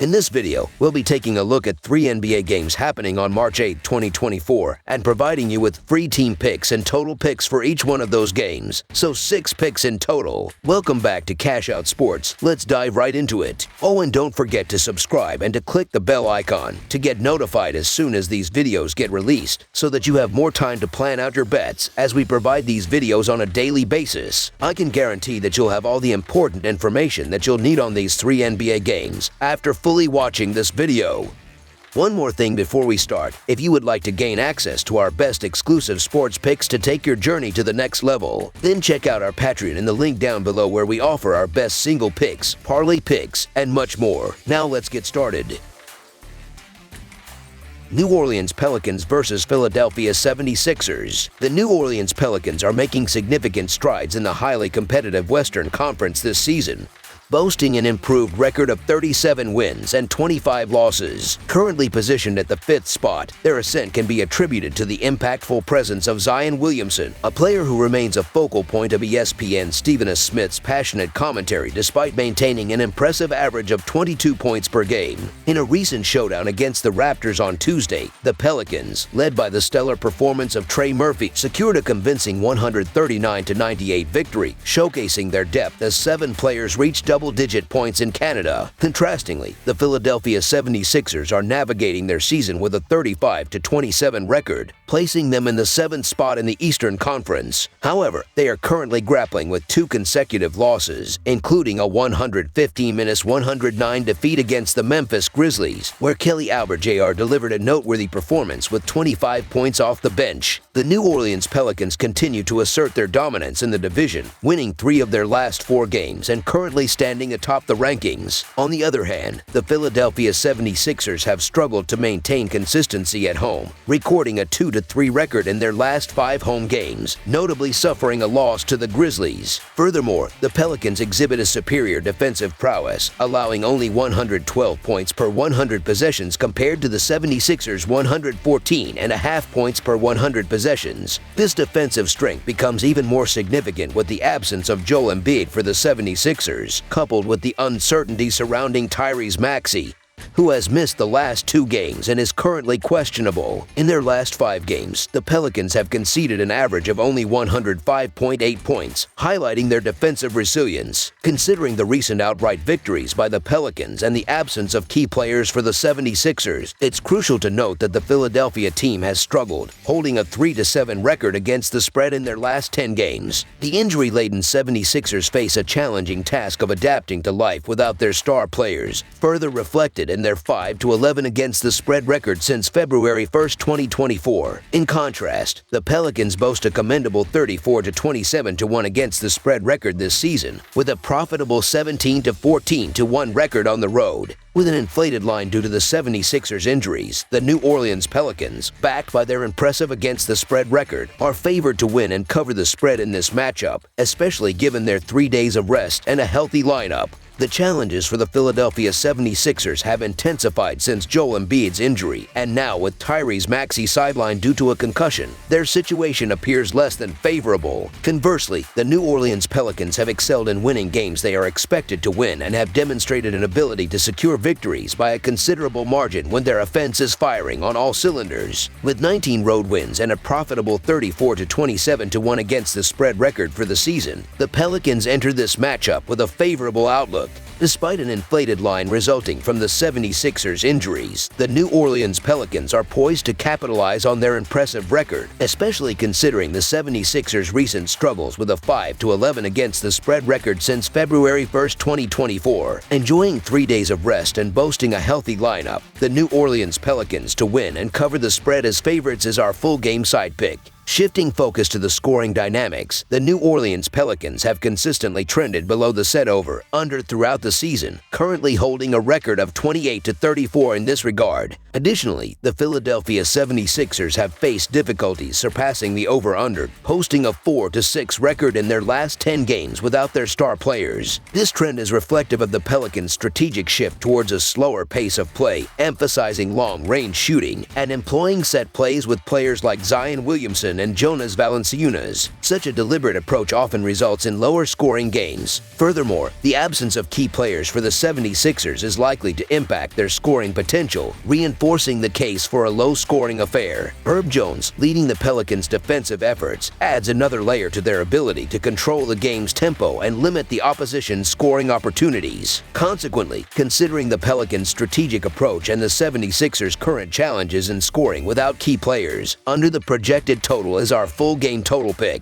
In this video, we'll be taking a look at 3 NBA games happening on March 8, 2024, and providing you with free team picks and total picks for each one of those games. So 6 picks in total. Welcome back to Cash Out Sports. Let's dive right into it. Oh, and don't forget to subscribe and to click the bell icon to get notified as soon as these videos get released, so that you have more time to plan out your bets as we provide these videos on a daily basis. I can guarantee that you'll have all the important information that you'll need on these 3 NBA games after fully watching this video. One more thing before we start: if you would like to gain access to our best exclusive sports picks to take your journey to the next level, then check out our Patreon in the link down below, where we offer our best single picks, parlay picks, and much more. Now let's get started. New Orleans Pelicans versus Philadelphia 76ers. The New Orleans Pelicans are making significant strides in the highly competitive Western Conference this season, boasting an improved record of 37 wins and 25 losses. Currently positioned at the 5th spot, their ascent can be attributed to the impactful presence of Zion Williamson, a player who remains a focal point of ESPN's Stephen S. Smith's passionate commentary despite maintaining an impressive average of 22 points per game. In a recent showdown against the Raptors on Tuesday, the Pelicans, led by the stellar performance of Trey Murphy, secured a convincing 139-98 victory, showcasing their depth as 7 players reached double-digit points in Canada. Contrastingly, the Philadelphia 76ers are navigating their season with a 35-27 record, placing them in the 7th spot in the Eastern Conference. However, they are currently grappling with 2 consecutive losses, including a 115-109 defeat against the Memphis Grizzlies, where Kelly Oubre Jr. delivered a noteworthy performance with 25 points off the bench. The New Orleans Pelicans continue to assert their dominance in the division, winning 3 of their last 4 games and currently standing atop the rankings. On the other hand, the Philadelphia 76ers have struggled to maintain consistency at home, recording a 2-3 record in their last 5 home games, notably suffering a loss to the Grizzlies. Furthermore, the Pelicans exhibit a superior defensive prowess, allowing only 112 points per 100 possessions compared to the 76ers' 114.5 points per 100 possessions. This defensive strength becomes even more significant with the absence of Joel Embiid for the 76ers, coupled with the uncertainty surrounding Tyrese Maxey, who has missed the last 2 games and is currently questionable. In their last 5 games, the Pelicans have conceded an average of only 105.8 points, highlighting their defensive resilience. Considering the recent outright victories by the Pelicans and the absence of key players for the 76ers, it's crucial to note that the Philadelphia team has struggled, holding a 3-7 record against the spread in their last 10 games. The injury-laden 76ers face a challenging task of adapting to life without their star players, further reflected in their 5-11 against the spread record since February 1, 2024. In contrast, the Pelicans boast a commendable 34-27-1 against the spread record this season, with a profitable 17-14-1 record on the road. With an inflated line due to the 76ers' injuries, the New Orleans Pelicans, backed by their impressive against the spread record, are favored to win and cover the spread in this matchup, especially given their 3 days of rest and a healthy lineup. The challenges for the Philadelphia 76ers have intensified since Joel Embiid's injury, and now with Tyrese Maxey sidelined due to a concussion, their situation appears less than favorable. Conversely, the New Orleans Pelicans have excelled in winning games they are expected to win and have demonstrated an ability to secure victories by a considerable margin when their offense is firing on all cylinders. With 19 road wins and a profitable 34-27-1 against the spread record for the season, the Pelicans enter this matchup with a favorable outlook. Despite an inflated line resulting from the 76ers' injuries, the New Orleans Pelicans are poised to capitalize on their impressive record, especially considering the 76ers' recent struggles with a 5-11 against the spread record since February 1, 2024. Enjoying 3 days of rest and boasting a healthy lineup, the New Orleans Pelicans to win and cover the spread as favorites is our full game side pick. Shifting focus to the scoring dynamics, the New Orleans Pelicans have consistently trended below the set over/under throughout the season, currently holding a record of 28-34 in this regard. Additionally, the Philadelphia 76ers have faced difficulties surpassing the over/under, posting a 4-6 record in their last 10 games without their star players. This trend is reflective of the Pelicans' strategic shift towards a slower pace of play, emphasizing long-range shooting and employing set plays with players like Zion Williamson Allen and Jonas Valanciunas. Such a deliberate approach often results in lower-scoring games. Furthermore, the absence of key players for the 76ers is likely to impact their scoring potential, reinforcing the case for a low-scoring affair. Herb Jones, leading the Pelicans' defensive efforts, adds another layer to their ability to control the game's tempo and limit the opposition's scoring opportunities. Consequently, considering the Pelicans' strategic approach and the 76ers' current challenges in scoring without key players, under the projected total is our full game total pick.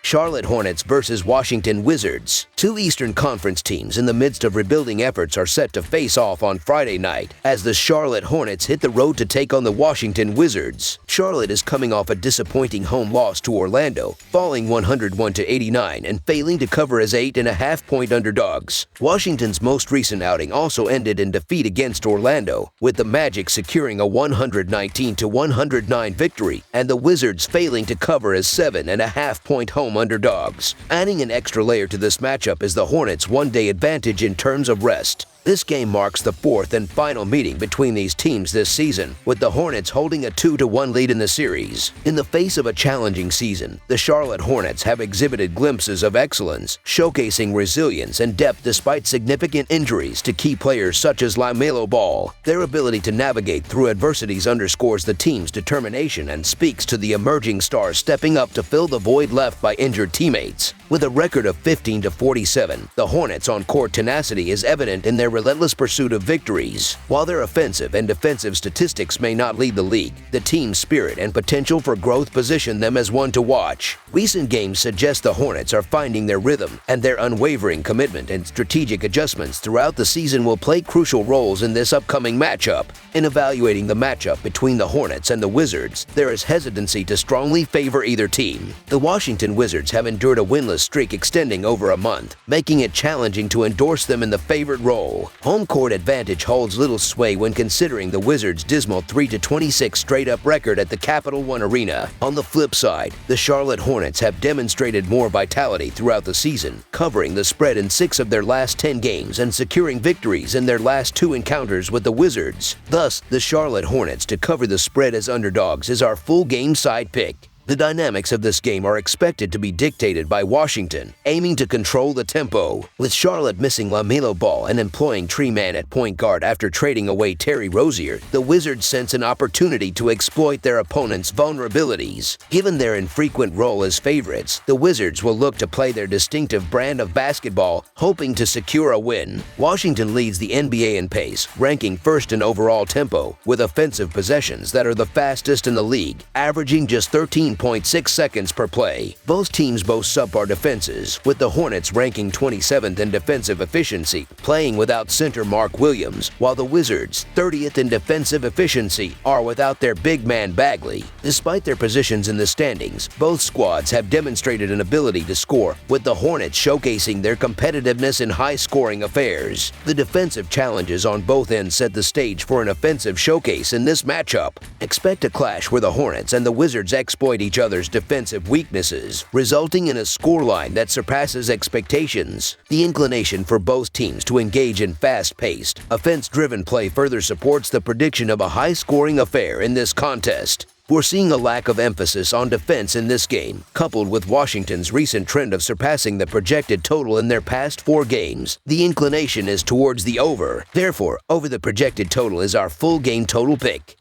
Charlotte Hornets versus Washington Wizards. Two Eastern Conference teams in the midst of rebuilding efforts are set to face off on Friday night as the Charlotte Hornets hit the road to take on the Washington Wizards. Charlotte is coming off a disappointing home loss to Orlando, falling 101-89 and failing to cover as 8.5-point underdogs. Washington's most recent outing also ended in defeat against Orlando, with the Magic securing a 119-109 victory and the Wizards failing to cover as 7.5-point home underdogs. Adding an extra layer to this matchup is the Hornets' one-day advantage in terms of rest. This game marks the fourth and final meeting between these teams this season, with the Hornets holding a 2-1 lead in the series. In the face of a challenging season, the Charlotte Hornets have exhibited glimpses of excellence, showcasing resilience and depth despite significant injuries to key players such as LaMelo Ball. Their ability to navigate through adversities underscores the team's determination and speaks to the emerging stars stepping up to fill the void left by injured teammates. With a record of 15-47, the Hornets' on-court tenacity is evident in their relentless pursuit of victories. While their offensive and defensive statistics may not lead the league, the team's spirit and potential for growth position them as one to watch. Recent games suggest the Hornets are finding their rhythm, and their unwavering commitment and strategic adjustments throughout the season will play crucial roles in this upcoming matchup. In evaluating the matchup between the Hornets and the Wizards, there is hesitancy to strongly favor either team. The Washington Wizards have endured a winless streak extending over a month, making it challenging to endorse them in the favored role. Home court advantage holds little sway when considering the Wizards' dismal 3-26 straight-up record at the Capital One Arena. On the flip side, the Charlotte Hornets have demonstrated more vitality throughout the season, covering the spread in 6 of their last 10 games and securing victories in their last 2 encounters with the Wizards. Thus, the Charlotte Hornets to cover the spread as underdogs is our full game side pick. The dynamics of this game are expected to be dictated by Washington, aiming to control the tempo. With Charlotte missing LaMelo Ball and employing Tree Man at point guard after trading away Terry Rozier, the Wizards sense an opportunity to exploit their opponent's vulnerabilities. Given their infrequent role as favorites, the Wizards will look to play their distinctive brand of basketball, hoping to secure a win. Washington leads the NBA in pace, ranking first in overall tempo, with offensive possessions that are the fastest in the league, averaging just 13.6 seconds per play. Both teams boast subpar defenses, with the Hornets ranking 27th in defensive efficiency, playing without center Mark Williams, while the Wizards, 30th in defensive efficiency, are without their big man Bagley. Despite their positions in the standings, both squads have demonstrated an ability to score, with the Hornets showcasing their competitiveness in high-scoring affairs. The defensive challenges on both ends set the stage for an offensive showcase in this matchup. Expect a clash where the Hornets and the Wizards exploit each other's defensive weaknesses, resulting in a scoreline that surpasses expectations. The inclination for both teams to engage in fast-paced, offense-driven play further supports the prediction of a high-scoring affair in this contest. We're seeing a lack of emphasis on defense in this game, coupled with Washington's recent trend of surpassing the projected total in their past 4 games. The inclination is towards the over. Therefore, over the projected total is our full game total pick.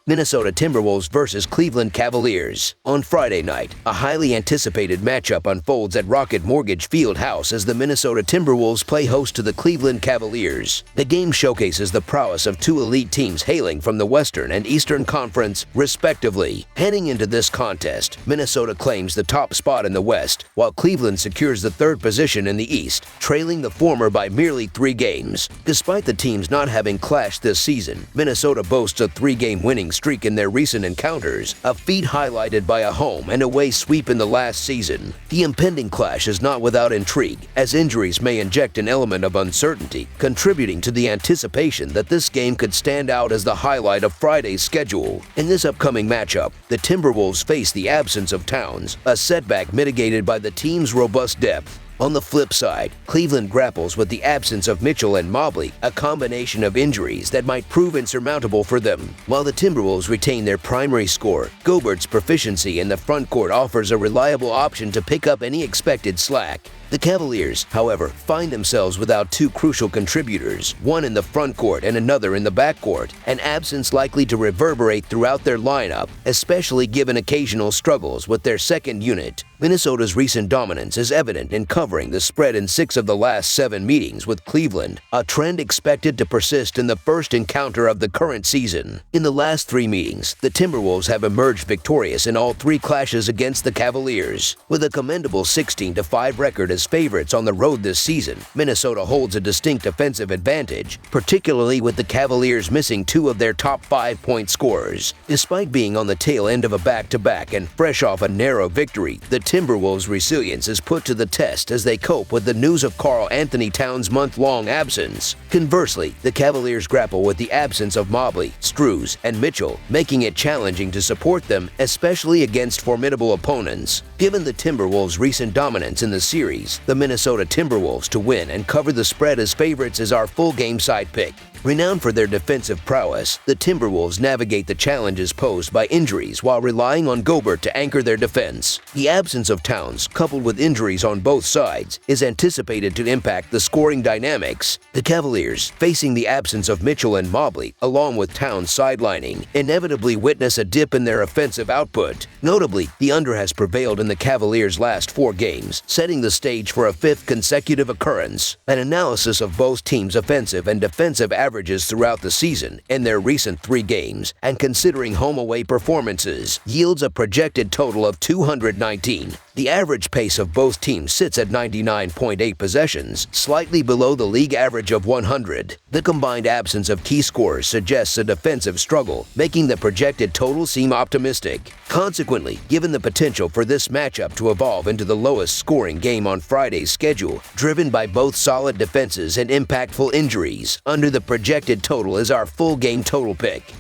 Minnesota Timberwolves versus Cleveland Cavaliers. On Friday night, a highly anticipated matchup unfolds at Rocket Mortgage Field House as the Minnesota Timberwolves play host to the Cleveland Cavaliers. The game showcases the prowess of 2 elite teams hailing from the Western and Eastern Conference, respectively. Heading into this contest, Minnesota claims the top spot in the West, while Cleveland secures the 3rd position in the East, trailing the former by merely 3 games. Despite the teams not having clashed this season, Minnesota boasts a 3-game winning streak in their recent encounters, a feat highlighted by a home and away sweep in the last season. The impending clash is not without intrigue, as injuries may inject an element of uncertainty, contributing to the anticipation that this game could stand out as the highlight of Friday's schedule. In this upcoming matchup, the Timberwolves face the absence of Towns, a setback mitigated by the team's robust depth. On the flip side, Cleveland grapples with the absence of Mitchell and Mobley, a combination of injuries that might prove insurmountable for them. While the Timberwolves retain their primary scorer, Gobert's proficiency in the front court offers a reliable option to pick up any expected slack. The Cavaliers, however, find themselves without two crucial contributors, one in the front court and another in the backcourt, an absence likely to reverberate throughout their lineup, especially given occasional struggles with their second unit. Minnesota's recent dominance is evident in covering the spread in 6 of the last 7 meetings with Cleveland, a trend expected to persist in the first encounter of the current season. In the last 3 meetings, the Timberwolves have emerged victorious in all 3 clashes against the Cavaliers. With a commendable 16-5 record as favorites on the road this season, Minnesota holds a distinct offensive advantage, particularly with the Cavaliers missing 2 of their top 5-point scorers. Despite being on the tail end of a back-to-back and fresh off a narrow victory, the Timberwolves' resilience is put to the test as they cope with the news of Karl Anthony Towns' month-long absence. Conversely, the Cavaliers grapple with the absence of Mobley, Strus, and Mitchell, making it challenging to support them, especially against formidable opponents. Given the Timberwolves' recent dominance in the series, the Minnesota Timberwolves to win and cover the spread as favorites is our full game side pick. Renowned for their defensive prowess, the Timberwolves navigate the challenges posed by injuries while relying on Gobert to anchor their defense. The absence of Towns, coupled with injuries on both sides, is anticipated to impact the scoring dynamics. The Cavaliers, facing the absence of Mitchell and Mobley, along with Towns sidelining, inevitably witness a dip in their offensive output. Notably, the under has prevailed in the Cavaliers' last 4 games, setting the stage for a 5th consecutive occurrence. An analysis of both teams' offensive and defensive averages throughout the season in their recent 3 games, and considering home-away performances, yields a projected total of 219. The average pace of both teams sits at 99.8 possessions, slightly below the league average of 100. The combined absence of key scorers suggests a defensive struggle, making the projected total seem optimistic. Consequently, given the potential for this matchup to evolve into the lowest scoring game on Friday's schedule, driven by both solid defenses and impactful injuries, under the projected total is our full game total pick.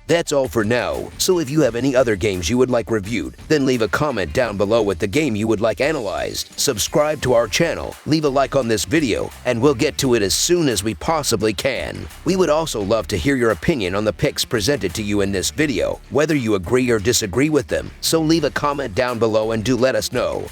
That's all for now, so if you have any other games you would like reviewed, then leave a comment down below with the game you would like analyzed, subscribe to our channel, leave a like on this video, and we'll get to it as soon as we possibly can. We would also love to hear your opinion on the picks presented to you in this video, whether you agree or disagree with them, so leave a comment down below and do let us know.